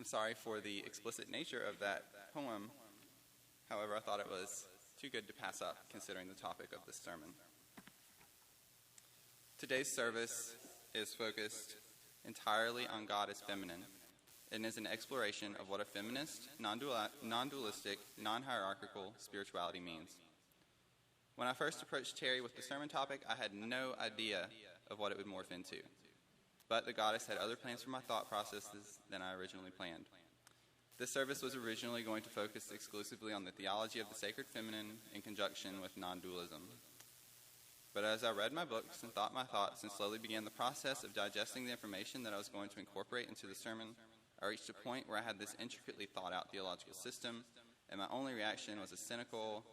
sorry for the explicit nature of that poem. However, I thought it was too good to pass up considering the topic of this sermon. Today's service is focused entirely on God as feminine and is an exploration of what a feminist, non-dualistic, non-hierarchical spirituality means. When I first approached Terry with the sermon topic, I had no idea of what it would morph into. But the goddess had other plans for my thought processes than I originally planned. This service was originally going to focus exclusively on the theology of the sacred feminine in conjunction with non-dualism. But as I read my books and thought my thoughts and slowly began the process of digesting the information that I was going to incorporate into the sermon, I reached a point where I had this intricately thought out theological system, and my only reaction was a cynical,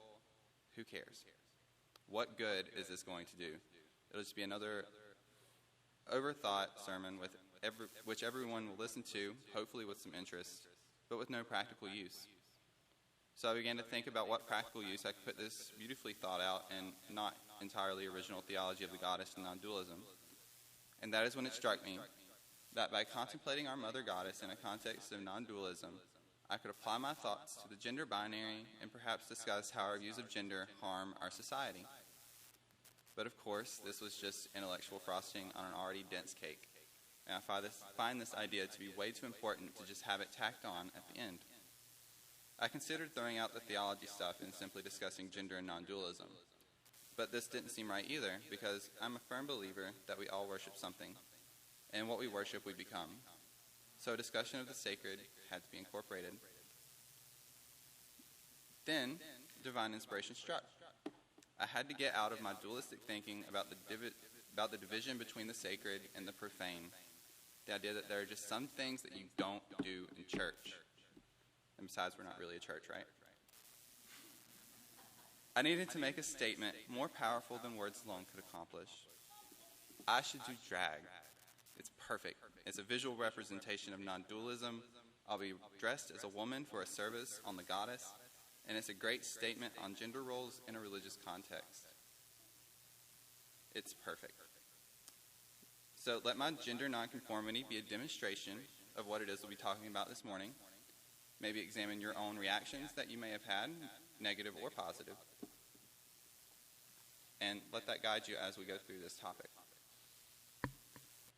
who cares? What good is this going to do? It'll just be another overthought sermon which everyone will listen to, hopefully with some interest, but with no practical use. So I began to think about what practical use I could put this beautifully thought out and not entirely original theology of the goddess and non-dualism. And that is when it struck me that by contemplating our mother goddess in a context of non-dualism, I could apply my thoughts to the gender binary and perhaps discuss how our views of gender harm our society. But of course, this was just intellectual frosting on an already dense cake. And I find this idea to be way too important to just have it tacked on at the end. I considered throwing out the theology stuff and simply discussing gender and non-dualism. But this didn't seem right either, because I'm a firm believer that we all worship something, and what we worship we become. So a discussion of the sacred had to be incorporated. Then, divine inspiration struck. I had to get out of my dualistic thinking about the division between the sacred and the profane. The idea that there are just some things that you don't do in church. And besides, we're not really a church, right? I needed to make a statement more powerful than words alone could accomplish. I should do drag. It's perfect. It's a visual representation of non-dualism. I'll be dressed as a woman for a service on the goddess, and it's a great statement on gender roles in a religious context. It's perfect. So let my gender nonconformity be a demonstration of what it is we'll be talking about this morning. Maybe examine your own reactions that you may have had, negative or positive. And let that guide you as we go through this topic.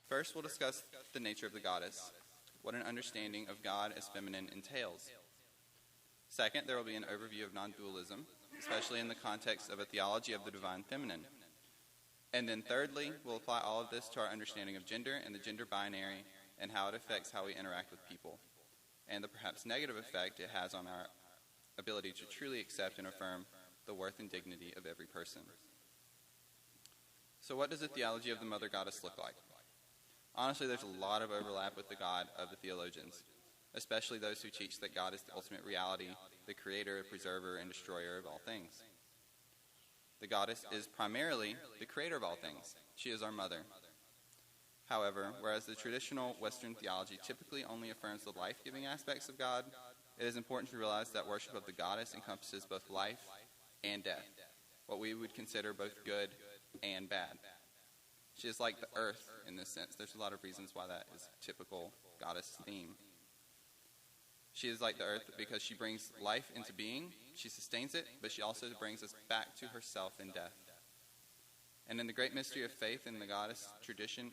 First, we'll discuss the nature of the goddess, what an understanding of God as feminine entails. Second, there will be an overview of non-dualism, especially in the context of a theology of the divine feminine. And then thirdly, we'll apply all of this to our understanding of gender and the gender binary and how it affects how we interact with people, and the perhaps negative effect it has on our ability to truly accept and affirm the worth and dignity of every person. So what does the theology of the mother goddess look like? Honestly, there's a lot of overlap with the God of the theologians, especially those who teach that God is the ultimate reality, the creator, preserver, and destroyer of all things. The goddess is primarily the creator of all things. She is our mother. However, whereas the traditional Western theology typically only affirms the life-giving aspects of God, it is important to realize that worship of the goddess encompasses both life and death, what we would consider both good and bad. She is like the earth in this sense. There's a lot of reasons why that is a typical goddess theme. She is like the earth because she brings life into being, she sustains it, but she also brings us back to herself in death. And in the great mystery of faith in the goddess tradition,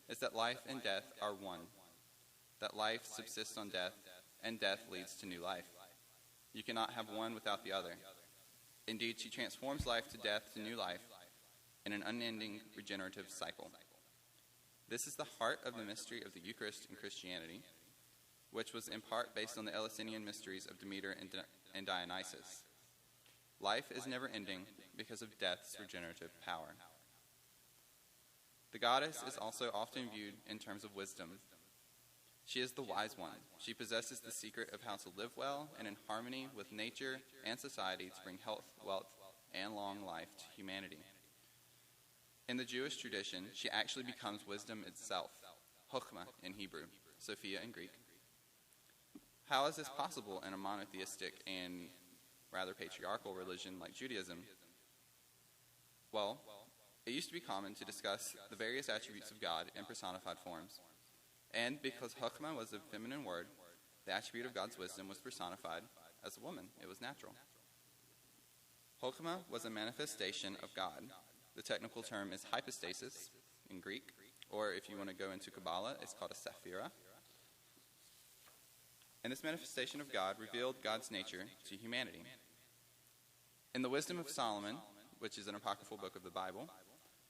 is that life and death are one. That life subsists on death, and death leads to new life. You cannot have one without the other. Indeed, she transforms life to death to new life in an unending regenerative cycle. This is the heart of the mystery of the Eucharist in Christianity, which was in part based on the Eleusinian mysteries of Demeter and Dionysus. Life is never ending because of death's regenerative power. The goddess is also often viewed in terms of wisdom. She is the wise one. She possesses the secret of how to live well and in harmony with nature and society to bring health, wealth, and long life to humanity. In the Jewish tradition, she actually becomes wisdom itself, Chokhmah in Hebrew, Sophia in Greek. How is this possible in a monotheistic and rather patriarchal religion like Judaism? Well, it used to be common to discuss the various attributes of God in personified forms. And because Chokhmah was a feminine word, the attribute of God's wisdom was personified as a woman. It was natural. Chokhmah was a manifestation of God. The technical term is hypostasis in Greek, or if you want to go into Kabbalah, it's called a sephira. And this manifestation of God revealed God's nature to humanity. In the Wisdom of Solomon, which is an apocryphal book of the Bible,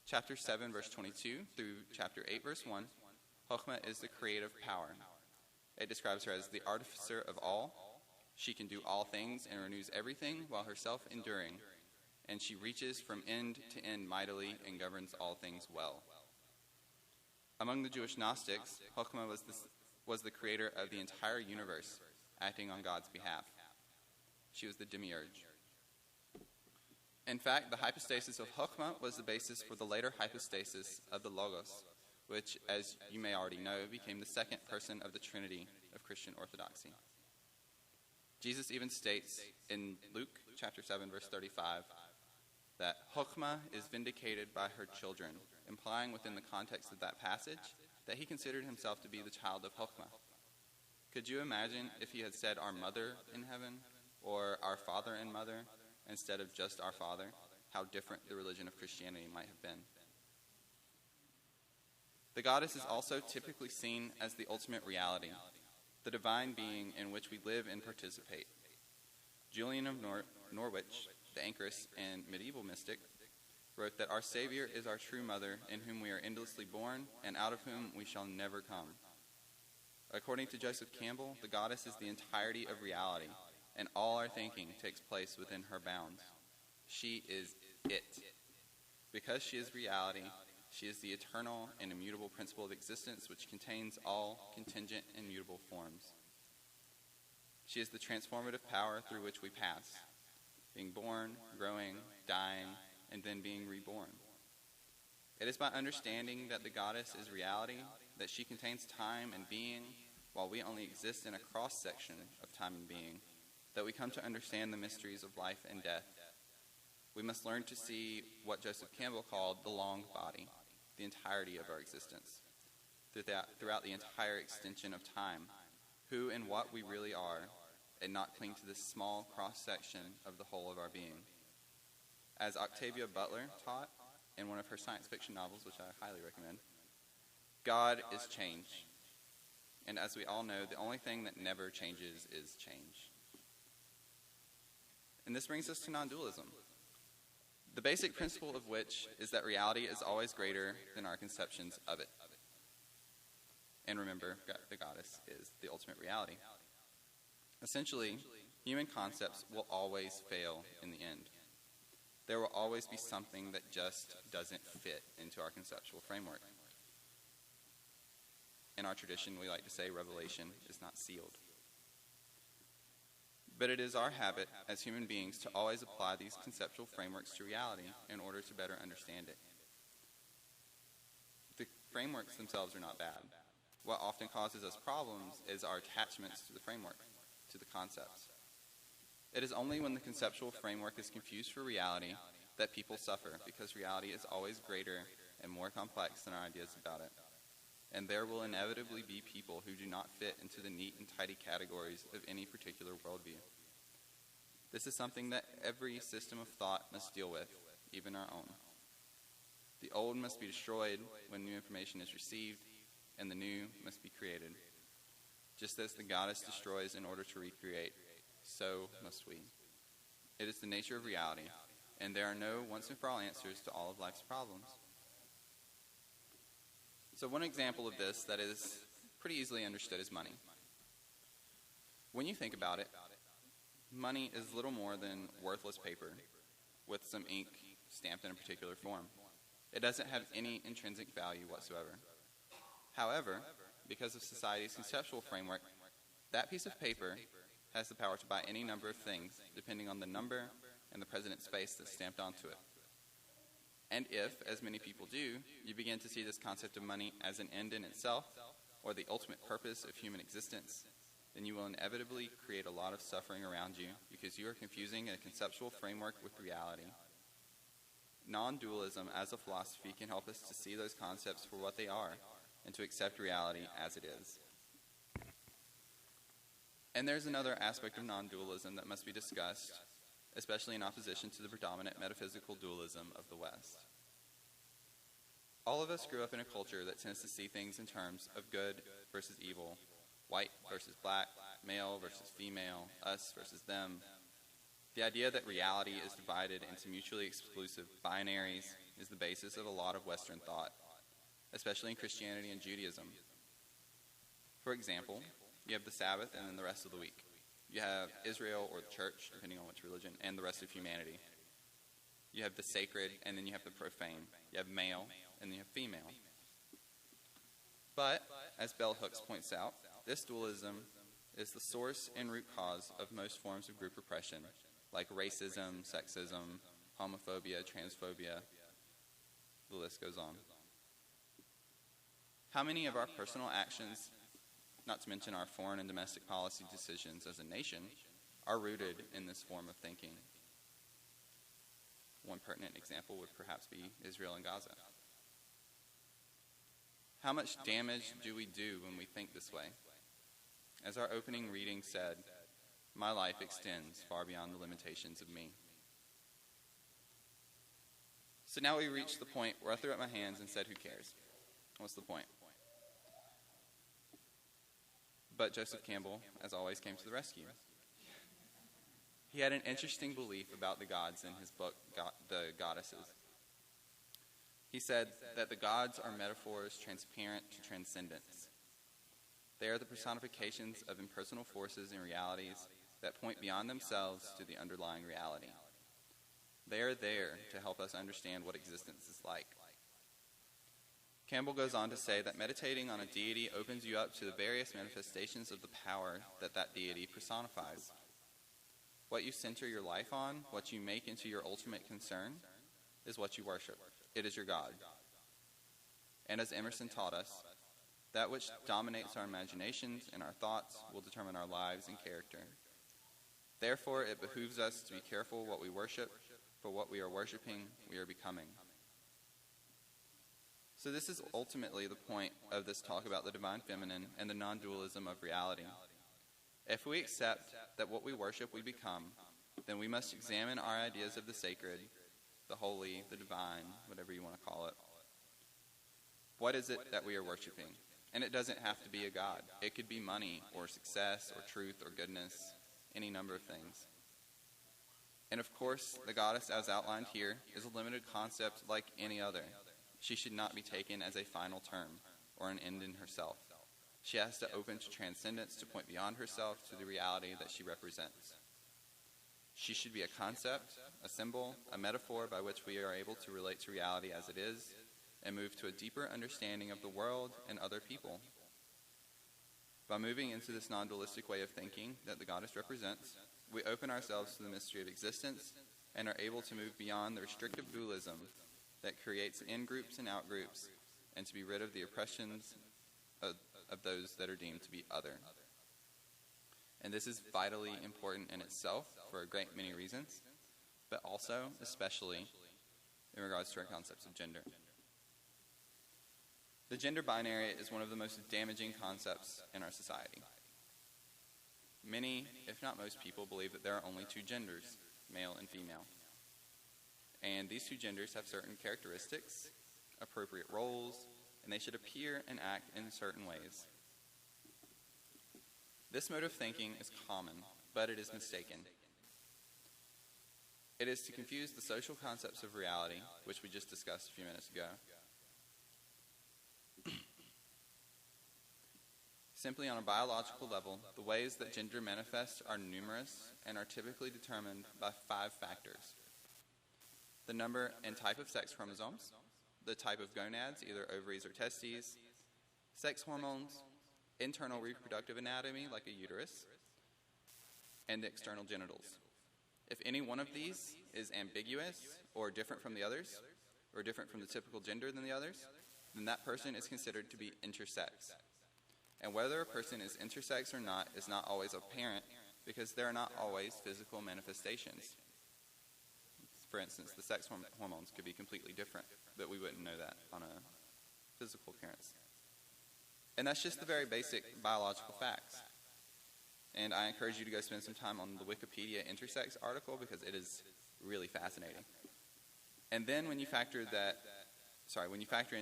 chapter 7, verse 22 through chapter 8, verse 1, Chokhmah is the creative power. It describes her as the artificer of all. She can do all things and renews everything while herself enduring. And she reaches from end to end mightily and governs all things well. Among the Jewish Gnostics, Chokhmah was the creator of the entire universe, acting on God's behalf. She was the demiurge. In fact, the hypostasis of Chokhmah was the basis for the later hypostasis of the Logos, which, as you may already know, became the second person of the Trinity of Christian Orthodoxy. Jesus even states in Luke chapter 7, verse 35, that Chokhmah is vindicated by her children, implying within the context of that passage that he considered himself to be the child of Chokhmah. Could you imagine if he had said our mother in heaven, or our father and mother, instead of just our Father, how different the religion of Christianity might have been? The goddess is also typically seen as the ultimate reality, the divine being in which we live and participate. Julian of Norwich, the anchoress and medieval mystic, wrote that our Savior is our true mother, in whom we are endlessly born, and out of whom we shall never come. According to Joseph Campbell, the goddess is the entirety of reality, and all our thinking takes place within her bounds. She is it. Because she is reality, she is the eternal and immutable principle of existence, which contains all contingent and mutable forms. She is the transformative power through which we pass, being born, growing, dying, and then being reborn. It is by understanding that the goddess is reality, that she contains time and being, while we only exist in a cross-section of time and being, that we come to understand the mysteries of life and death. We must learn to see what Joseph Campbell called the long body, the entirety of our existence, throughout the entire extension of time, who and what we really are, and not cling to this small cross-section of the whole of our being. As Octavia Butler taught in one of her science fiction novels, which I highly recommend, God is change. And as we all know, the only thing that never changes is change. And this brings us to non-dualism, the basic principle of which is that reality is always greater than our conceptions of it. And remember, the goddess is the ultimate reality. Essentially, human concepts will always fail in the end. There will always be something that just doesn't fit into our conceptual framework. In our tradition, we like to say revelation is not sealed. But it is our habit as human beings to always apply these conceptual frameworks to reality in order to better understand it. The frameworks themselves are not bad. What often causes us problems is our attachments to the framework, to the concepts. It is only when the conceptual framework is confused for reality that people suffer, because reality is always greater and more complex than our ideas about it. And there will inevitably be people who do not fit into the neat and tidy categories of any particular worldview. This is something that every system of thought must deal with, even our own. The old must be destroyed when new information is received, and the new must be created. Just as the goddess destroys in order to recreate, so must we. It is the nature of reality, and there are no once-and-for-all answers to all of life's problems. So one example of this that is pretty easily understood is money. When you think about it, money is little more than worthless paper with some ink stamped in a particular form. It doesn't have any intrinsic value whatsoever. However, because of society's conceptual framework, that piece of paper has the power to buy any number of things, depending on the number and the present space that's stamped onto it. And if, as many people do, you begin to see this concept of money as an end in itself, or the ultimate purpose of human existence, then you will inevitably create a lot of suffering around you, because you are confusing a conceptual framework with reality. Non-dualism as a philosophy can help us to see those concepts for what they are, and to accept reality as it is. And there's another aspect of non-dualism that must be discussed, especially in opposition to the predominant metaphysical dualism of the West. All of us grew up in a culture that tends to see things in terms of good versus evil, white versus black, male versus female, us versus them. The idea that reality is divided into mutually exclusive binaries is the basis of a lot of Western thought, especially in Christianity and Judaism. For example, you have the Sabbath and then the rest of the week. You have Israel or the church, depending on which religion, and the rest of humanity. You have the sacred, and then you have the profane. You have male, and then you have female. But, as Bell Hooks points out, this dualism is the source and root cause of most forms of group oppression, like racism, sexism, homophobia, transphobia. The list goes on. How many of our personal actions, not to mention our foreign and domestic policy decisions as a nation, are rooted in this form of thinking? One pertinent example would perhaps be Israel and Gaza. How much damage do we do when we think this way? As our opening reading said, my life extends far beyond the limitations of me. So now we reach the point where I threw up my hands and said, who cares? What's the point? But Joseph Campbell, as always, came to the rescue. He had an interesting belief about the gods in his book, The Goddesses. He said that the gods are metaphors transparent to transcendence. They are the personifications of impersonal forces and realities that point beyond themselves to the underlying reality. They are there to help us understand what existence is like. Campbell goes on to say that meditating on a deity opens you up to the various manifestations of the power that that deity personifies. What you center your life on, what you make into your ultimate concern, is what you worship. It is your God. And as Emerson taught us, that which dominates our imaginations and our thoughts will determine our lives and character. Therefore, it behooves us to be careful what we worship, for what we are worshiping, we are becoming. So this is ultimately the point of this talk about the divine feminine and the non-dualism of reality. If we accept that what we worship we become, then we must examine our ideas of the sacred, the holy, the divine, whatever you want to call it. What is it that we are worshiping? And it doesn't have to be a god. It could be money or success or truth or goodness, any number of things. And of course, the goddess as outlined here is a limited concept like any other. She should not be taken as a final term or an end in herself. She has to open to transcendence to point beyond herself to the reality that she represents. She should be a concept, a symbol, a metaphor by which we are able to relate to reality as it is and move to a deeper understanding of the world and other people. By moving into this non-dualistic way of thinking that the goddess represents, we open ourselves to the mystery of existence and are able to move beyond the restrictive dualism that creates in-groups and out-groups and to be rid of the oppressions of those that are deemed to be other. And this is vitally important in itself for a great many reasons, but also, especially, in regards to our concepts of gender. The gender binary is one of the most damaging concepts in our society. Many, if not most people, believe that there are only two genders, male and female. And these two genders have certain characteristics, appropriate roles, and they should appear and act in certain ways. This mode of thinking is common, but it is mistaken. It is to confuse the social concepts of reality, which we just discussed a few minutes ago. Simply on a biological level, the ways that gender manifests are numerous and are typically determined by 5 factors. The number and type of sex chromosomes, the type of gonads, either ovaries or testes, sex hormones, internal reproductive anatomy like a uterus, and the external genitals. If any one of these is ambiguous or different from the others, or different from the typical gender than the others, then that person is considered to be intersex. And whether a person is intersex or not is not always apparent because there are not always physical manifestations. For instance, the sex hormones could be completely different, but we wouldn't know that on a physical appearance. And that's just the very basic biological facts. And I encourage you to go spend some time on the Wikipedia intersex article because it is really fascinating. And then when you factor in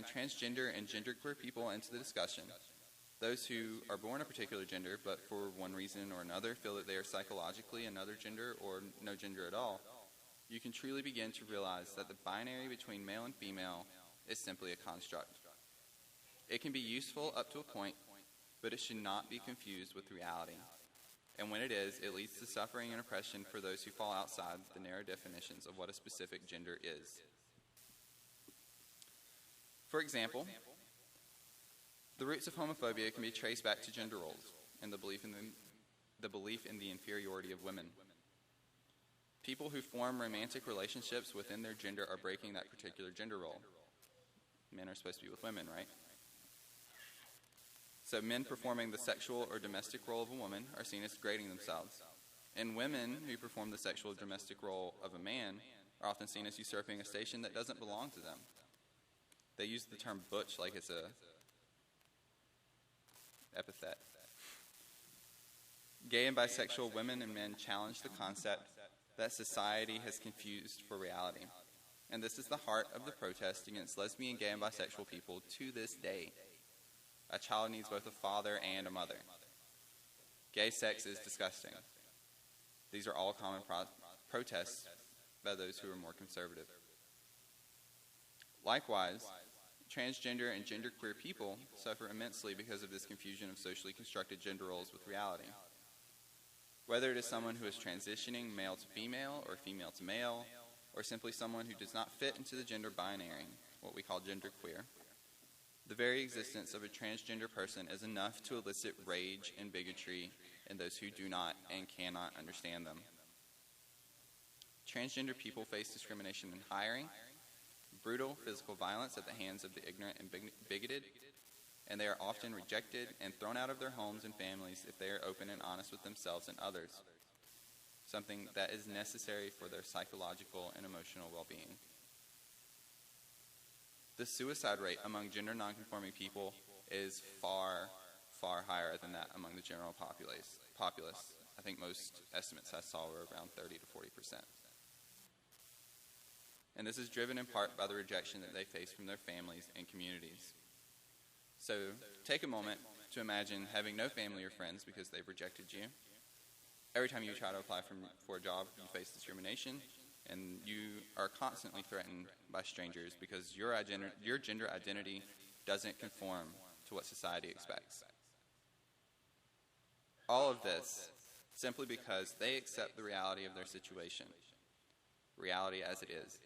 transgender and genderqueer people into the discussion, those who are born a particular gender but for one reason or another feel that they are psychologically another gender or no gender at all, you can truly begin to realize that the binary between male and female is simply a construct. It can be useful up to a point, but it should not be confused with reality. And when it is, it leads to suffering and oppression for those who fall outside the narrow definitions of what a specific gender is. For example, the roots of homophobia can be traced back to gender roles and the belief in the inferiority of women. People who form romantic relationships within their gender are breaking that particular gender role. Men are supposed to be with women, right? So men performing the sexual or domestic role of a woman are seen as degrading themselves. And women who perform the sexual or domestic role of a man are often seen as usurping a station that doesn't belong to them. They use the term butch like it's a epithet. Gay and bisexual women and men challenge the concept that society has confused for reality. And this is the heart of the protest against lesbian, gay, and bisexual people to this day. A child needs both a father and a mother. Gay sex is disgusting. These are all common protests by those who are more conservative. Likewise, transgender and genderqueer people suffer immensely because of this confusion of socially constructed gender roles with reality. Whether it is someone who is transitioning male to female or female to male, or simply someone who does not fit into the gender binary, what we call genderqueer, the very existence of a transgender person is enough to elicit rage and bigotry in those who do not and cannot understand them. Transgender people face discrimination in hiring, brutal physical violence at the hands of the ignorant and bigoted, and they are often rejected and thrown out of their homes and families if they are open and honest with themselves and others, something that is necessary for their psychological and emotional well-being. The suicide rate among gender nonconforming people is far, far higher than that among the general populace. I think most estimates I saw were around 30 to 40%. And this is driven in part by the rejection that they face from their families and communities. So take a moment to imagine having no family or friends because they've rejected you. Every time you try to apply for a job, you face discrimination, and you are constantly threatened by strangers because your gender identity doesn't conform to what society expects. All of this simply because they accept the reality of their situation, reality as it is.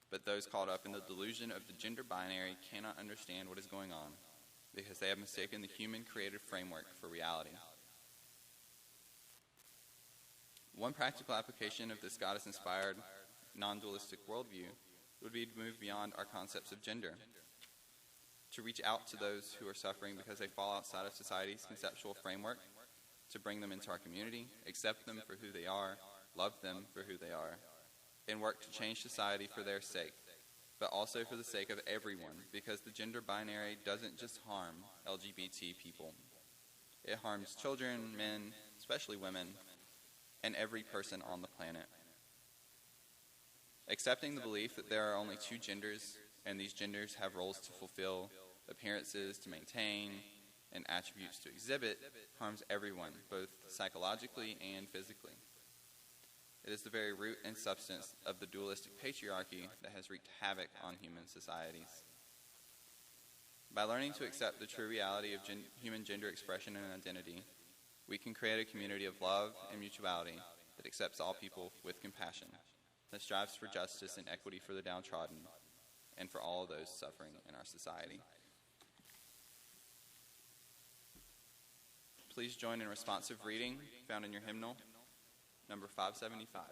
But those caught up in the delusion of the gender binary cannot understand what is going on because they have mistaken the human created framework for reality. One practical application of this goddess-inspired, non-dualistic worldview would be to move beyond our concepts of gender, to reach out to those who are suffering because they fall outside of society's conceptual framework, to bring them into our community, accept them for who they are, love them for who they are, and work to change society for their sake, but also for the sake of everyone, because the gender binary doesn't just harm LGBT people. It harms children, men, especially women, and every person on the planet. Accepting the belief that there are only two genders, and these genders have roles to fulfill, appearances to maintain, and attributes to exhibit, harms everyone, both psychologically and physically. It is the very root and substance of the dualistic patriarchy that has wreaked havoc on human societies. By learning to accept the true reality of human gender expression and identity, we can create a community of love and mutuality that accepts all people with compassion, that strives for justice and equity for the downtrodden, and for all those suffering in our society. Please join in responsive reading found in your hymnal, number 575.